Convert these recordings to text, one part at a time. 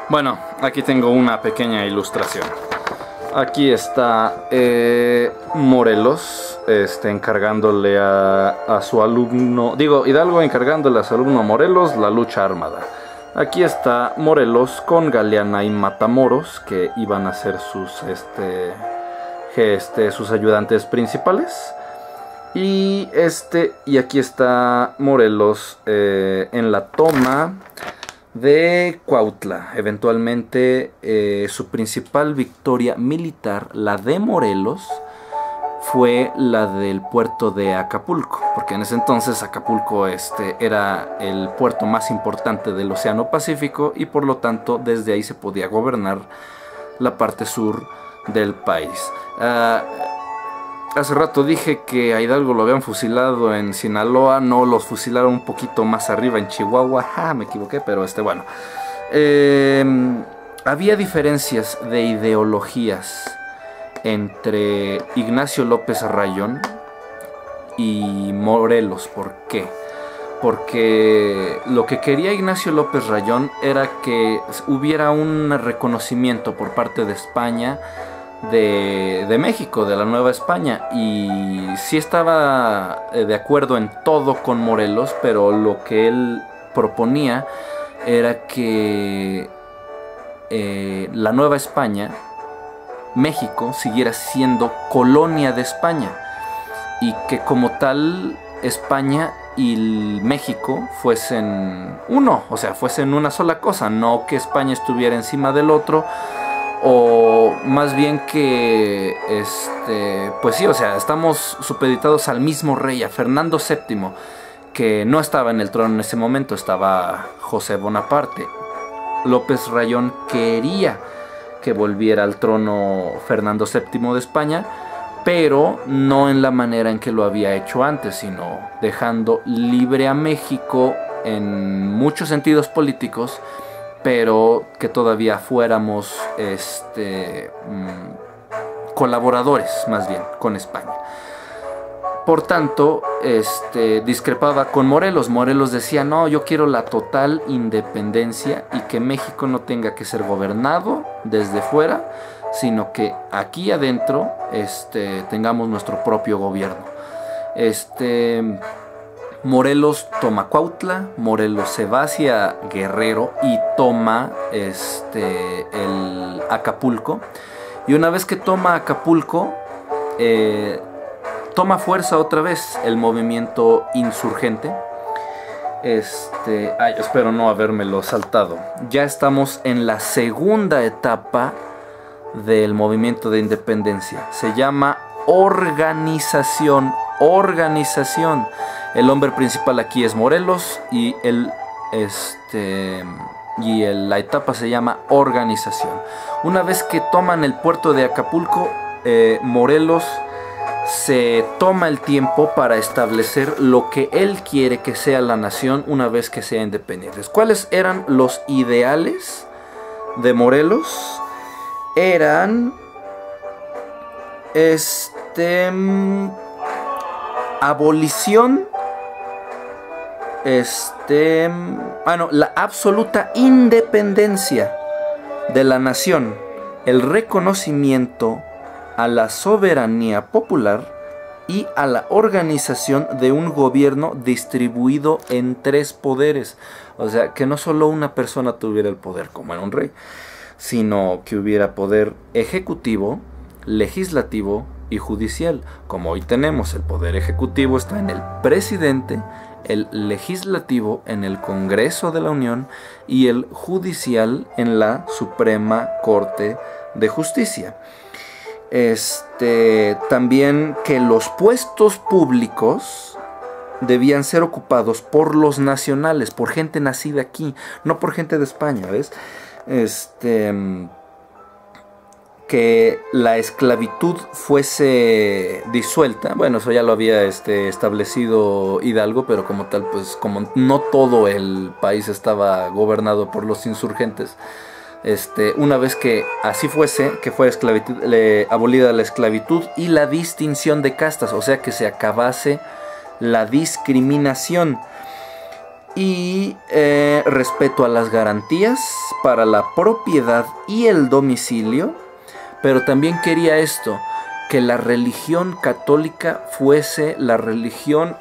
Bueno, aquí tengo una pequeña ilustración. Aquí está Morelos, encargándole a su alumno, Hidalgo encargándole a su alumno Morelos la lucha armada. Aquí está Morelos con Galeana y Matamoros, que iban a ser sus ayudantes principales. Y aquí está Morelos en la toma de Cuautla. Eventualmente su principal victoria militar, la de Morelos, fue la del puerto de Acapulco, porque en ese entonces Acapulco era el puerto más importante del Océano Pacífico y por lo tanto desde ahí se podía gobernar la parte sur del país. Hace rato dije que a Hidalgo lo habían fusilado en Sinaloa, no, los fusilaron un poquito más arriba en Chihuahua. Me equivoqué, pero bueno. Había diferencias de ideologías entre Ignacio López Rayón y Morelos. ¿Por qué? Porque lo que quería Ignacio López Rayón era que hubiera un reconocimiento por parte de España de México, de la Nueva España, y sí estaba de acuerdo en todo con Morelos, pero lo que él proponía era que la Nueva España, México, siguiera siendo colonia de España y que como tal España y México fuesen uno, o sea, fuesen una sola cosa, no que España estuviera encima del otro, o más bien que pues sí, o sea, estamos supeditados al mismo rey, a Fernando VII, que no estaba en el trono en ese momento, estaba José Bonaparte. López Rayón quería que volviera al trono Fernando VII de España, pero no en la manera en que lo había hecho antes, sino dejando libre a México en muchos sentidos políticos, pero que todavía fuéramos colaboradores más bien con España. Por tanto, discrepaba con Morelos. Morelos decía, no, yo quiero la total independencia y que México no tenga que ser gobernado desde fuera, sino que aquí adentro tengamos nuestro propio gobierno. Morelos toma Cuautla, Morelos se va hacia Guerrero y toma el Acapulco. Y una vez que toma Acapulco, toma fuerza otra vez el movimiento insurgente. Espero no habérmelo saltado. Ya estamos en la segunda etapa del movimiento de independencia. Se llama organización. El hombre principal aquí es Morelos y la etapa se llama organización. Una vez que toman el puerto de Acapulco, Morelos se toma el tiempo para establecer lo que él quiere que sea la nación una vez que sea independiente. ¿Cuáles eran los ideales de Morelos? Eran abolición, la absoluta independencia de la nación, el reconocimiento a la soberanía popular y a la organización de un gobierno distribuido en 3 poderes. O sea, que no solo una persona tuviera el poder como era un rey, sino que hubiera poder ejecutivo, legislativo y judicial. Como hoy tenemos, el poder ejecutivo está en el presidente, el legislativo en el Congreso de la Unión y el judicial en la Suprema Corte de Justicia. También que los puestos públicos debían ser ocupados por los nacionales, por gente nacida aquí, no por gente de España, ¿ves? Que la esclavitud fuese disuelta. Bueno, eso ya lo había establecido Hidalgo, pero como tal, pues como no todo el país estaba gobernado por los insurgentes, una vez que así fuese, que fuera abolida la esclavitud y la distinción de castas, o sea que se acabase la discriminación. y respeto a las garantías para la propiedad y el domicilio, pero también quería esto, que la religión católica fuese la religión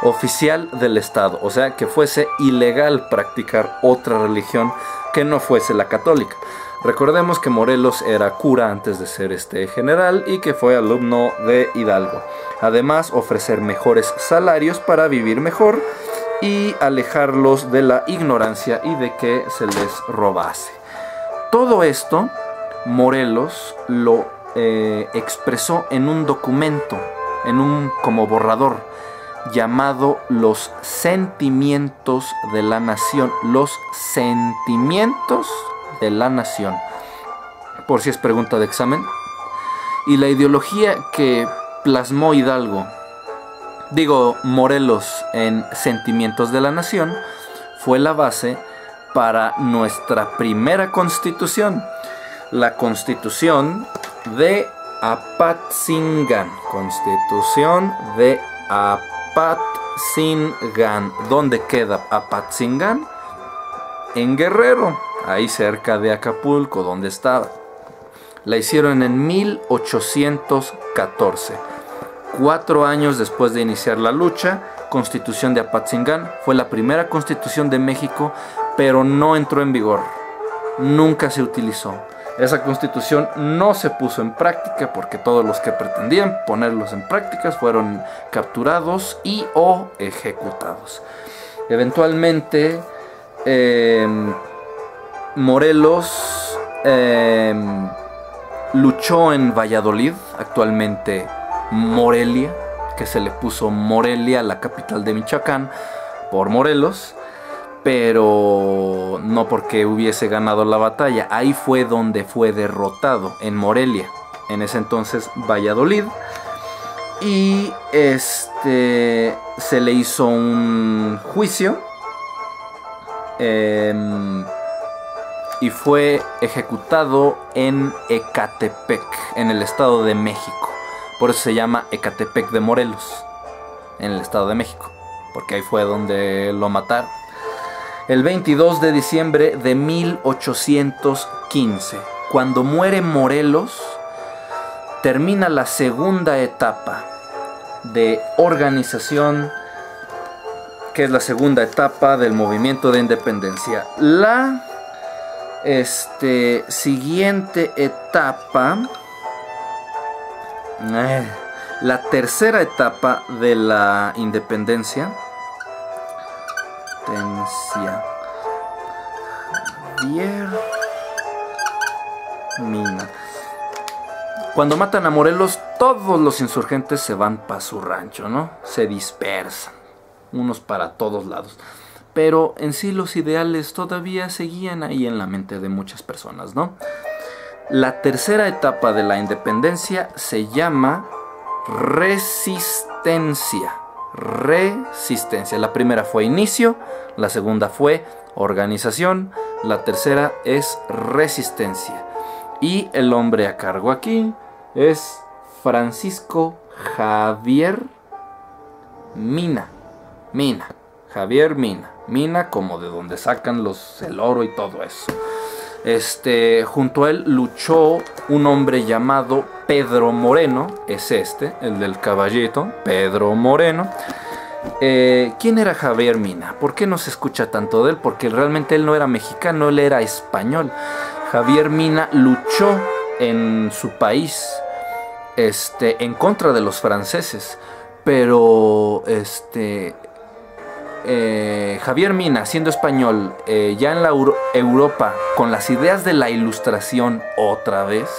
oficial del Estado, o sea, que fuese ilegal practicar otra religión que no fuese la católica. Recordemos que Morelos era cura antes de ser general y que fue alumno de Hidalgo. Además, ofrecer mejores salarios para vivir mejor y alejarlos de la ignorancia y de que se les robase. Todo esto Morelos lo expresó en un documento, como borrador, llamado Los Sentimientos de la Nación. Los Sentimientos de la Nación, por si es pregunta de examen. Y la ideología que plasmó Morelos en Sentimientos de la Nación fue la base para nuestra primera constitución, la Constitución de Apatzingán. Constitución de Apatzingán. ¿Dónde queda Apatzingán? En Guerrero, ahí cerca de Acapulco, donde estaba. La hicieron en 1814. 4 años después de iniciar la lucha, Constitución de Apatzingán fue la primera constitución de México, pero no entró en vigor. Nunca se utilizó. Esa constitución no se puso en práctica porque todos los que pretendían ponerlos en prácticas fueron capturados y o ejecutados. Eventualmente, Morelos luchó en Valladolid, actualmente Morelia, que se le puso Morelia, la capital de Michoacán, por Morelos, pero no porque hubiese ganado la batalla. Ahí fue donde fue derrotado, en Morelia, en ese entonces Valladolid, y se le hizo un juicio y fue ejecutado en Ecatepec, en el Estado de México. Por eso se llama Ecatepec de Morelos, en el Estado de México, porque ahí fue donde lo mataron. El 22 de diciembre de 1815, cuando muere Morelos, termina la segunda etapa de organización, que es la segunda etapa del movimiento de independencia. La siguiente etapa, la tercera etapa de la independencia, Javier Mina. Cuando matan a Morelos, todos los insurgentes se van para su rancho, ¿no? Se dispersan, unos para todos lados. Pero en sí los ideales todavía seguían ahí en la mente de muchas personas, ¿no? La tercera etapa de la independencia se llama resistencia. Resistencia. La primera fue inicio, la segunda fue organización, la tercera es resistencia. Y el hombre a cargo aquí es Francisco Javier Mina. Javier Mina. Mina como de donde sacan el oro y todo eso. Junto a él luchó un hombre llamado Pedro Moreno. Es el del caballito, Pedro Moreno. ¿Quién era Javier Mina? ¿Por qué no se escucha tanto de él? Porque realmente él no era mexicano, él era español. Javier Mina luchó en su país en contra de los franceses, pero Javier Mina, siendo español, ya en la Europa, con las ideas de la Ilustración otra vez,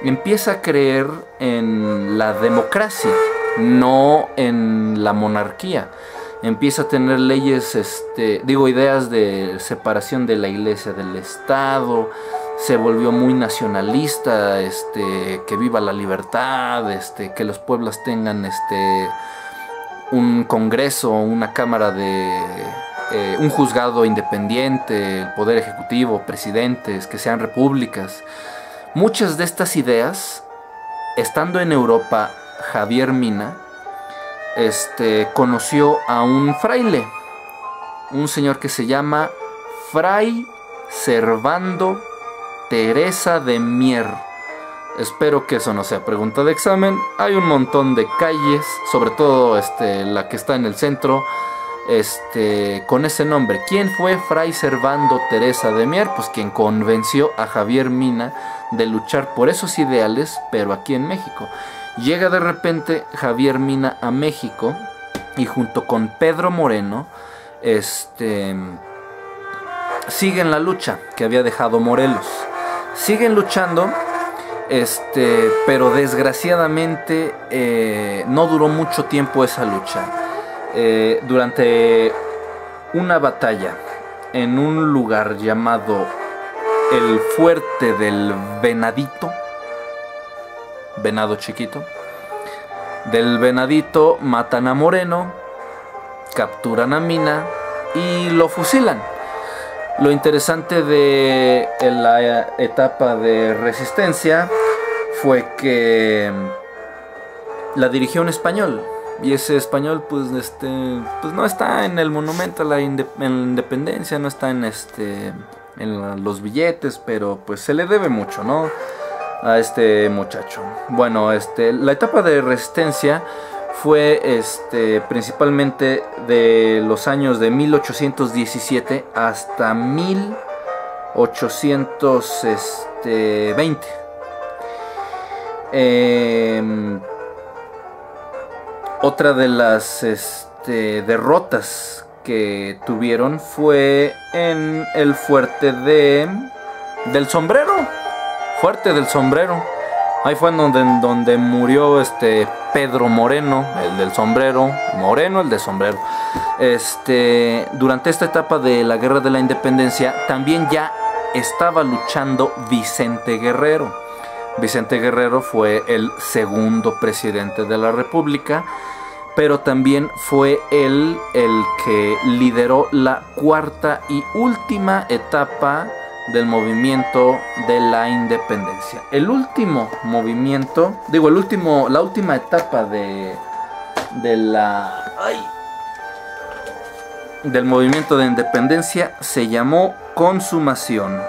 empieza a creer en la democracia, no en la monarquía. Empieza a tener leyes, ideas de separación de la iglesia del Estado. Se volvió muy nacionalista, que viva la libertad, que los pueblos tengan un congreso, una cámara un juzgado independiente, el poder ejecutivo, presidentes, que sean repúblicas. Muchas de estas ideas, estando en Europa, Javier Mina conoció a un fraile, un señor que se llama Fray Servando Teresa de Mier. Espero que eso no sea pregunta de examen. Hay un montón de calles, sobre todo la que está en el centro, con ese nombre. ¿Quién fue Fray Servando Teresa de Mier? Pues quien convenció a Javier Mina de luchar por esos ideales, pero aquí en México. Llega de repente Javier Mina a México y junto con Pedro Moreno, siguen la lucha que había dejado Morelos. Siguen luchando, pero desgraciadamente no duró mucho tiempo esa lucha. Durante una batalla en un lugar llamado el Fuerte del Venadito, Venado Chiquito, del Venadito matan a Moreno, capturan a Mina y lo fusilan. Lo interesante de la etapa de resistencia fue que la dirigió un español, y ese español pues no está en el monumento a la independencia, no está en los billetes, pero pues se le debe mucho, ¿no?, a este muchacho. Bueno, la etapa de resistencia fue principalmente de los años de 1817 hasta 1820. Otra de las derrotas que tuvieron fue en el fuerte del Sombrero. Fuerte del Sombrero. Ahí fue donde murió Pedro Moreno, el del sombrero. Moreno, el de sombrero. Durante esta etapa de la Guerra de la Independencia también ya estaba luchando Vicente Guerrero. Vicente Guerrero fue el segundo presidente de la República, pero también fue él el que lideró la cuarta y última etapa del movimiento de la independencia. El último movimiento, la última etapa del movimiento de independencia se llamó consumación.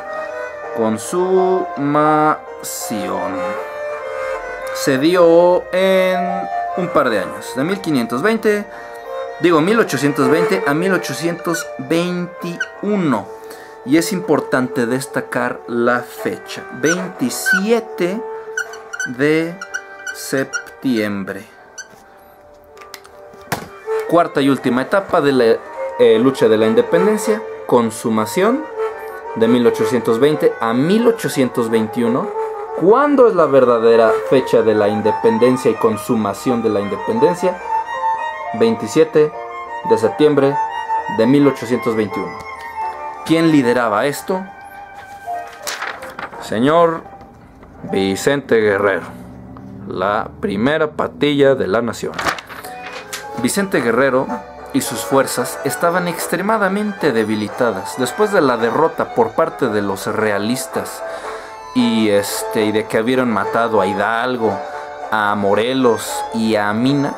Se dio en un par de años, de 1820 a 1821. Y es importante destacar la fecha, 27 de septiembre. Cuarta y última etapa de la lucha de la independencia, consumación, de 1820 a 1821. ¿Cuándo es la verdadera fecha de la independencia y consumación de la independencia? 27 de septiembre de 1821. ¿Quién lideraba esto? Señor Vicente Guerrero, la primera patilla de la nación. Vicente Guerrero y sus fuerzas estaban extremadamente debilitadas después de la derrota por parte de los realistas y de que habían matado a Hidalgo, a Morelos y a Mina.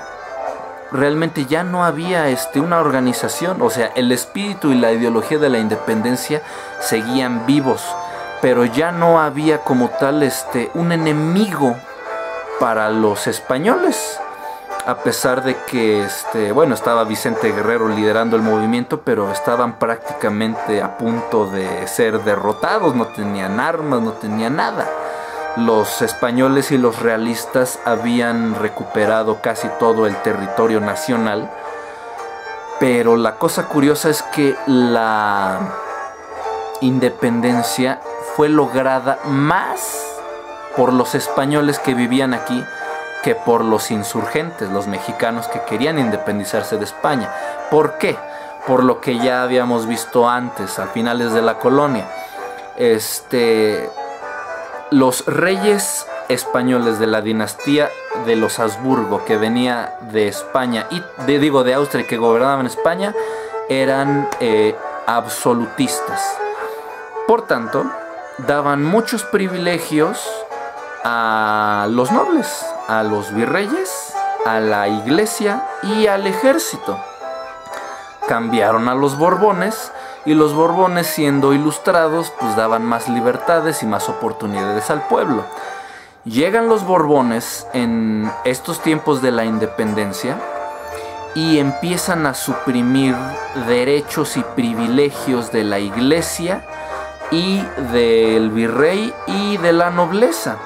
Realmente ya no había una organización, o sea, el espíritu y la ideología de la independencia seguían vivos, pero ya no había como tal un enemigo para los españoles, a pesar de que estaba Vicente Guerrero liderando el movimiento, pero estaban prácticamente a punto de ser derrotados, no tenían armas, no tenían nada. Los españoles y los realistas habían recuperado casi todo el territorio nacional, pero la cosa curiosa es que la independencia fue lograda más por los españoles que vivían aquí que por los insurgentes, los mexicanos que querían independizarse de España. ¿Por qué? Por lo que ya habíamos visto antes, a finales de la colonia. Los reyes españoles de la dinastía de los Habsburgo, que venía de España y de Austria, que gobernaban España, eran absolutistas. Por tanto, daban muchos privilegios a los nobles, a los virreyes a la iglesia y al ejército. Cambiaron a los Borbones, y los Borbones, siendo ilustrados, pues daban más libertades y más oportunidades al pueblo. Llegan los Borbones en estos tiempos de la independencia y empiezan a suprimir derechos y privilegios de la iglesia y del virrey y de la nobleza.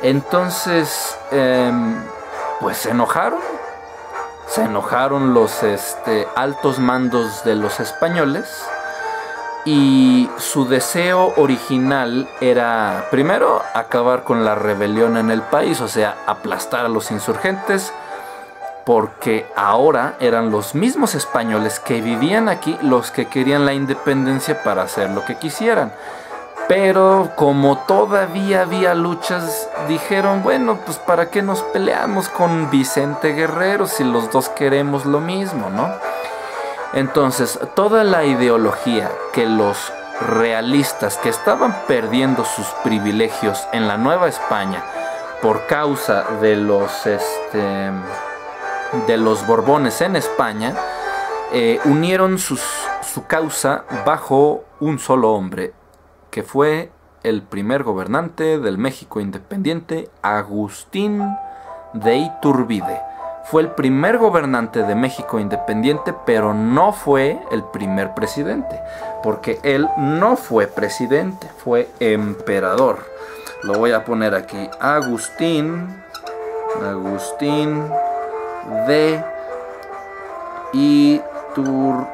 Entonces, pues se enojaron los altos mandos de los españoles, y su deseo original era primero acabar con la rebelión en el país, o sea, aplastar a los insurgentes, porque ahora eran los mismos españoles que vivían aquí los que querían la independencia para hacer lo que quisieran. Pero como todavía había luchas, dijeron, bueno, pues ¿para qué nos peleamos con Vicente Guerrero si los dos queremos lo mismo, ¿no? Entonces, toda la ideología que los realistas, que estaban perdiendo sus privilegios en la Nueva España por causa de los Borbones en España, unieron su causa bajo un solo hombre, que fue el primer gobernante del México independiente, Agustín de Iturbide. Fue el primer gobernante de México independiente, pero no fue el primer presidente, porque él no fue presidente, fue emperador. Lo voy a poner aquí, Agustín de Iturbide.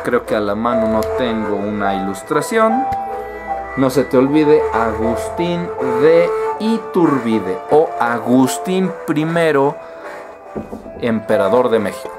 Creo que a la mano no tengo una ilustración. No se te olvide, Agustín de Iturbide o Agustín I, emperador de México.